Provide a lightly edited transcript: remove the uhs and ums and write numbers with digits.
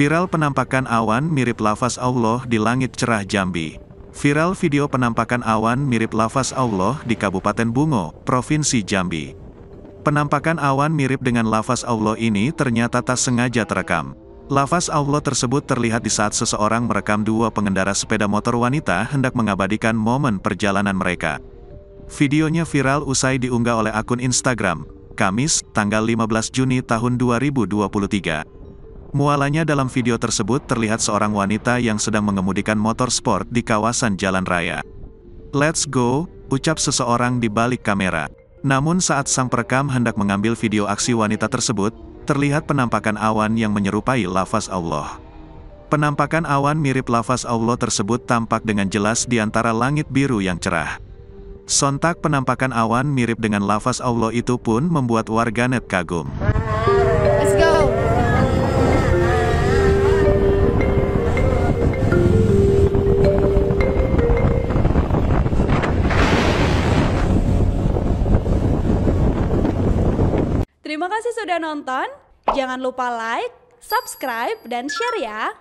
Viral penampakan awan mirip lafaz Allah di langit cerah Jambi. Viral video penampakan awan mirip lafaz Allah di Kabupaten Bungo, Provinsi Jambi. Penampakan awan mirip dengan lafaz Allah ini ternyata tak sengaja terekam. Lafaz Allah tersebut terlihat di saat seseorang merekam dua pengendara sepeda motor wanita hendak mengabadikan momen perjalanan mereka. Videonya viral usai diunggah oleh akun Instagram, Kamis, tanggal 15 Juni tahun 2023. Mualanya dalam video tersebut terlihat seorang wanita yang sedang mengemudikan motor sport di kawasan jalan raya. "Let's go," ucap seseorang di balik kamera. Namun saat sang perekam hendak mengambil video aksi wanita tersebut, terlihat penampakan awan yang menyerupai lafaz Allah. Penampakan awan mirip lafaz Allah tersebut tampak dengan jelas di antara langit biru yang cerah. Sontak penampakan awan mirip dengan lafaz Allah itu pun membuat warganet kagum. Let's go! Terima kasih sudah nonton. Jangan lupa like, subscribe, dan share ya.